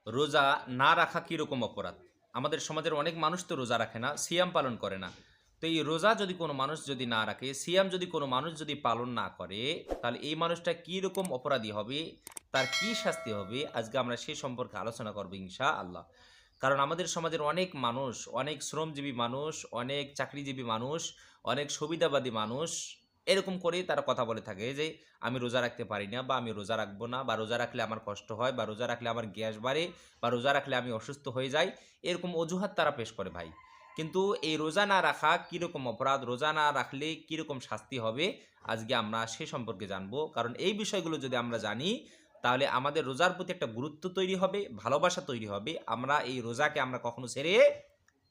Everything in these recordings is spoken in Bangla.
রোজা না রাখা কীরকম অপরাধ? আমাদের সমাজের অনেক মানুষ তো রোজা রাখে না, সিয়াম পালন করে না। তো এই রোজা যদি কোনো মানুষ যদি না রাখে, সিয়াম যদি কোনো মানুষ যদি পালন না করে, তাহলে এই মানুষটা কীরকম অপরাধী হবে? তার কি শাস্তি হবে? আজকে আমরা সে সম্পর্কে আলোচনা করব ইনশাআল্লাহ। কারণ আমাদের সমাজের অনেক মানুষ, অনেক শ্রমজীবী মানুষ, অনেক চাকরিজীবী মানুষ, অনেক সুবিধাবাদী মানুষ এরকম করেই তারা কথা বলে থাকে যে, "আমি রোজা রাখতে পারি না বা আমি রোজা রাখবো না বা রোজা রাখলে আমার কষ্ট হয় বা রোজা রাখলে আমার গ্যাস বাড়ে বা রোজা রাখলে আমি অসুস্থ হয়ে যাই।" এরকম অজুহাত তারা পেশ করে ভাই। কিন্তু এই রোজা না রাখা কিরকম অপরাধ, রোজা না রাখলে কিরকম শাস্তি হবে, আজকে আমরা সে সম্পর্কে জানবো। কারণ এই বিষয়গুলো যদি আমরা জানি, তাহলে আমাদের রোজার প্রতি একটা গুরুত্ব তৈরি হবে, ভালোবাসা তৈরি হবে। আমরা এই রোজাকে আমরা কখনো ছেড়ে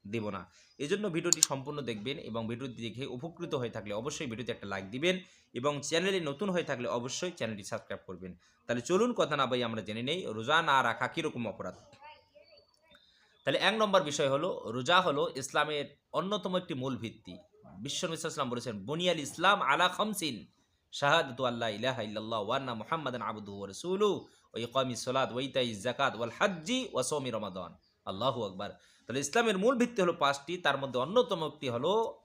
দেব না। এজন্য ভিডিওটি সম্পূর্ণ দেখবেন এবং ভিডিওটি দেখে উপকৃত হয়ে থাকলে অবশ্যই ভিডিওতে একটা লাইক দিবেন এবং চ্যানেলে নতুন হয়ে থাকলে অবশ্যই চ্যানেলটি সাবস্ক্রাইব করবেন। তাহলে চলুন কথা না বাই আমরা জেনে নেই রোজা না রাখা কিরকম অপরাধ। তাহলে ১ নম্বর বিষয় হলো, রোজা হলো ইসলামের অন্যতম একটি মূল ভিত্তি। বিশ্বনবী সাল্লাল্লাহু আলাইহি ওয়াসাল্লাম বলেছেন, "বুনিয়াল ইসলাম আলা খামসিন, শাহাদাতু আল্লা ইলাহা ইল্লাল্লাহ ওয়া আন্না মুহাম্মাদান আবদুহু ওয়া রাসূলুহু ওয়া ইকামিস সালাত ওয়া ইতাইজ যাকাত ওয়াল হাজ্জি ওয়া সাওমি রমাদান।" আল্লাহু আকবার। তাহলে ইসলামের মূল ভিত্তি হলো ৫টি, তার মধ্যে অন্যতম একটি হলো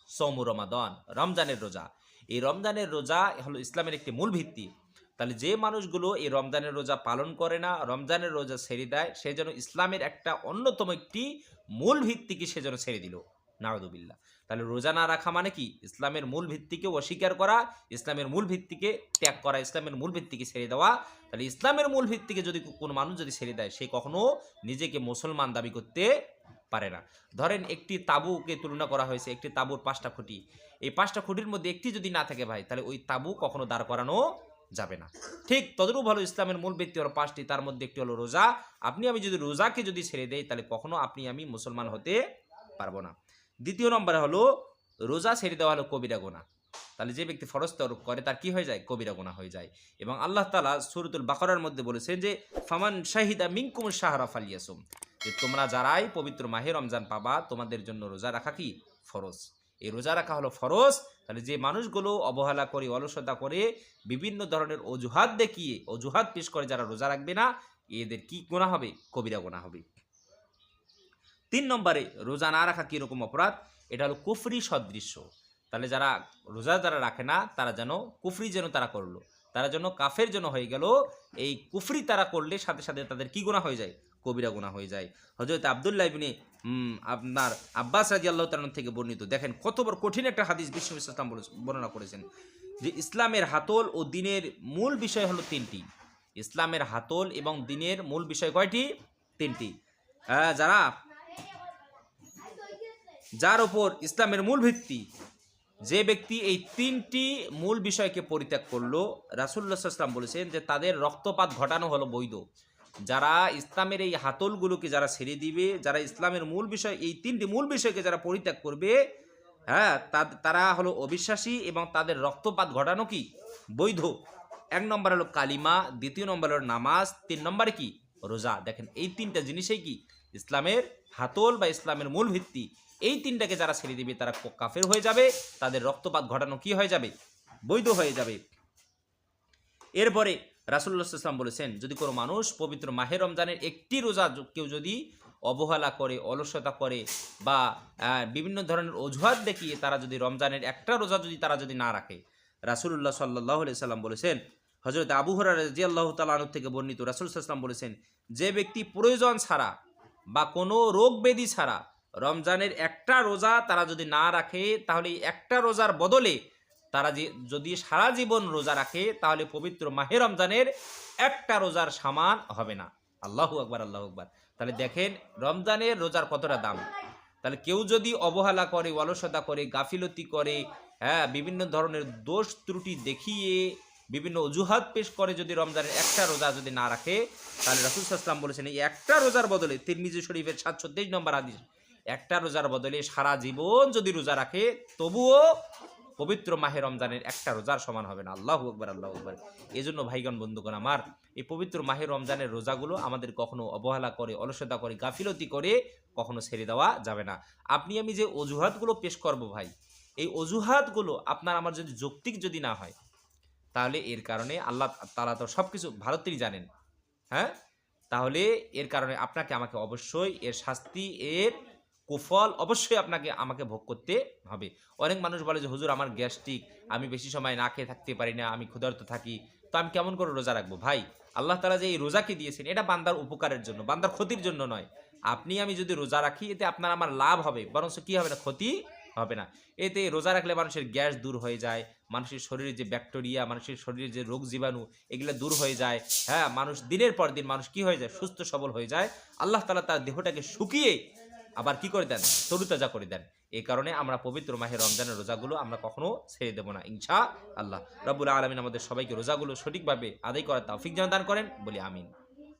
সওমু রমাদান, রমজানের রোজা। এই রমজানের রোজা হলো ইসলামের একটি মূল ভিত্তি। তাহলে যে মানুষগুলো এই রমজানের রোজা পালন করে না, রমজানের রোজা ছেড়ে দেয়, সে যেন ইসলামের একটা অন্যতম একটি মূল ভিত্তিকে সে যেন ছেড়ে দিল। নাউযুবিল্লাহ। তাহলে রোজা না রাখা মানে কি? ইসলামের মূল ভিত্তিকে অস্বীকার করা, ইসলামের মূল ভিত্তিকে ত্যাগ করা, ইসলামের মূল ভিত্তিকে ছেড়ে দেওয়া। তাহলে ইসলামের মূল ভিত্তিকে যদি কোনো মানুষ যদি ছেড়ে দেয়, সে কখনো নিজেকে মুসলমান দাবি করতে পারে না। ধরেন একটি তাঁবুকে তুলনা করা হয়েছে, একটি তাঁবুর ৫টা খুঁটি। এই ৫টা খুঁটির মধ্যে একটি যদি না থাকে ভাই, তাহলে ওই তাঁবু কখনো দাঁড় করানো যাবে না। ঠিক তদ্রূপ হলো ইসলামের মূল ভিত্তি হলো ৫টি, তার মধ্যে একটি হলো রোজা। আপনি আমি যদি রোজাকে যদি ছেড়ে দেই, তাহলে কখনো আপনি আমি মুসলমান হতে পারবো না। ২য় নম্বরে হলো, রোজা ছেড়ে দেওয়া হলো কবিরা গুনাহ। তাহলে যে ব্যক্তি ফরজ তরক করে তার কি হয়ে যায়? কবিরা গুনাহ হয়ে যায়। এবং আল্লাহ তাআলা সূরাতুল বাকারার মধ্যে বলেছেন যে, "ফামান শাহিদা মিনকুমুশ শাহরা ফালিয়াসুম", যে তোমরা যারাই পবিত্র মাহে রমজান পাবা, তোমাদের জন্য রোজা রাখা কি? ফরজ। এই রোজা রাখা হলো ফরজ। তাহলে যে মানুষগুলো অবহেলা করে, অলসতা করে, বিভিন্ন ধরনের অজুহাত দেখিয়ে, অজুহাত পেশ করে যারা রোজা রাখবে না, এদের কি গুনাহ হবে? কবিরা গুনাহ হবে। ৩ নম্বরে রোজা না রাখা কিরকম অপরাধ? এটা হলো কুফরি সদৃশ্য। তাহলে যারা রোজা যারা রাখে না, তারা যেন কুফরি যেন তারা করলো, তারা যেন কাফের যেন হয়ে গেল। এই কুফরি তারা করলে সাথে সাথে তাদের কি গুনাহ হয়ে যায়? কবিরা গুনাহ হয়ে যায়। হযরত আব্দুল্লাহ ইবনে আপনার আব্বাস রাদিয়াল্লাহু তাআলা থেকে বর্ণিত, দেখেন কত বড় কঠিন একটা হাদিস বিশ্বনবী সাল্লাল্লাহু আলাইহি ওয়াসাল্লাম বর্ণনা করেছেন যে, ইসলামের হাতল ও দ্বীনের মূল বিষয় হলো ৩টি। ইসলামের হাতল এবং দ্বীনের মূল বিষয় কয়টি? ৩টি। যারা যার উপর ইসলামের মূল ভিত্তি, যে ব্যক্তি এই ৩টি মূল বিষয়কে পরিত্যাগ করলো, রাসূলুল্লাহ সাল্লাল্লাহু আলাইহি ওয়াসাল্লাম বলেছেন যে তাদের রক্তপাত ঘটানো হলো বৈধ। যারা ইসলামের এই হাতলগুলোকে যারা ছেড়ে দিবে, যারা ইসলামের মূল বিষয় এই ৩টি মূল বিষয়কে যারা পরিত্যাগ করবে, হ্যাঁ, তারা হলো অবিশ্বাসী এবং তাদের রক্তপাত ঘটানো কি? বৈধ। ১ নম্বর হলো কালিমা, ২য় নম্বর হলো নামাজ, ৩ নম্বরে কি? রোজা। দেখেন এই ৩টা জিনিসই কি? ইসলামের হাতল বা ইসলামের মূল ভিত্তি। এই ৩টাকে যারা ছেড়ে দিবে তারা কাফের হয়ে যাবে, তাদের রক্তপাত ঘটানো কি হয়ে যাবে? বৈধ হয়ে যাবে। এরপরে রাসূলুল্লাহ সাল্লাল্লাহু আলাইহি ওয়াসাল্লাম বলেছেন, যদি কোনো মানুষ পবিত্র মাহে রমজানের একটি রোজা কেউ যদি অবহেলা করে, অলসতা করে বা বিভিন্ন ধরনের অজুহাত দেখিয়ে তারা যদি রমজানের একটা রোজা যদি তারা যদি না রাখে, রাসূলুল্লাহ সাল্লাল্লাহু আলাইহি সাল্লাম বলেছেন, হযরত আবু হুরায়রা রাদিয়াল্লাহু তাআলা আনহু থেকে বর্ণিত, রাসূল সাল্লাল্লাহু আলাইহি ওয়াসাল্লাম বলেছেন, যে ব্যক্তি প্রয়োজন ছাড়া বা কোনো রোগ ব্যাধি ছাড়া রমজানের একটা রোজা তারা যদি না রাখে, তাহলে এই একটা রোজার বদলে তারা যদি সারা জীবন রোজা রাখে, তাহলে পবিত্র মাহে রমজানের একটা রোজার সমান হবে না। আল্লাহু আকবার, আল্লাহু আকবার। তাহলে দেখেন রমজানের রোজার কতটা দাম। তাহলে কেউ যদি অবহেলা করে, অলসতা করে, গাফিলতি করে, হ্যাঁ, বিভিন্ন ধরনের দোষ ত্রুটি দেখিয়ে, বিভিন্ন অজুহাত পেশ করে যদি রমজানের একটা রোজা যদি না রাখে, তাহলে রাসূল সাল্লাল্লাহু আলাইহি ওয়াসাল্লাম বলেছেন এই একটা রোজার বদলে, তিরমিজি শরীফের ৭২৩ নম্বর হাদিস, একটা রোজার বদলে সারা জীবন যদি রোজা রাখে, তবুও পবিত্র মাহে রমজানের একটা রোজার সমান হবে না। আল্লাহু আকবার, আল্লাহু আকবার। এজন্য ভাইগণ, বন্ধুগণ আমার, এই পবিত্র মাহে রমজানের রোজাগুলো আমাদের কখনো অবহেলা করে, অলসতা করে, গাফিলতি করে কখনো ছেড়ে দেওয়া যাবে না। আপনি আমি যে অজুহাতগুলো পেশ করব ভাই, এই অজুহাতগুলো আপনার আমার যদি যৌক্তিক যদি না হয়, তাহলে এর কারণে আল্লাহ তাআলা তো সবকিছু ভালো তিনি জানেন। হ্যাঁ? তাহলে এর কারণে আপনাকে আমাকে অবশ্যই এর শাস্তি, এর কুফল অবশ্যই আমাকে ভোগ করতে হবে। অনেক মানুষ বলে যে, "হুজুর আমার গ্যাস্ট্রিক, আমি বেশি সময় না খেয়ে থাকতে পারি না, আমি ক্ষুধার্ত থাকি। তো আমি কেমন করে রোজা রাখবো?" ভাই, আল্লাহ তাআলা যে এই রোজাকে দিয়েছেন এটা বান্দার উপকারের জন্য, বান্দার ক্ষতির জন্য নয়। আপনি আমি যদি রোজা রাখি এতে আপনার আমার লাভ হবে, বরঞ্চ কি হবে না? ক্ষতি হবে না। এতে রোজা রাখলে মানুষের গ্যাস দূর হয়ে যায়, মানুষের শরীরে যে ব্যাকটেরিয়া, মানুষের শরীরে যে রোগ জীবাণু এগুলা দূর হয়ে যায়। হ্যাঁ, মানুষ দিনের পর দিন মানুষ কি হয়ে যায়? সুস্থ সবল হয়ে যায়। আল্লাহ তাআলা তার দেহটাকে শুকিয়ে আবার কি করে দেন? তরুতাজা করে দেন। এই কারণে আমরা পবিত্র মাহে রমজানের রোজাগুলো আমরা কখনো ছেড়ে দেব না। ইনশাআল্লাহ। রব্বুল আলামিন আমাদের সবাইকে রোজাগুলো সঠিকভাবে আদায় করার তৌফিক যেন দান করেন। বলি আমিন।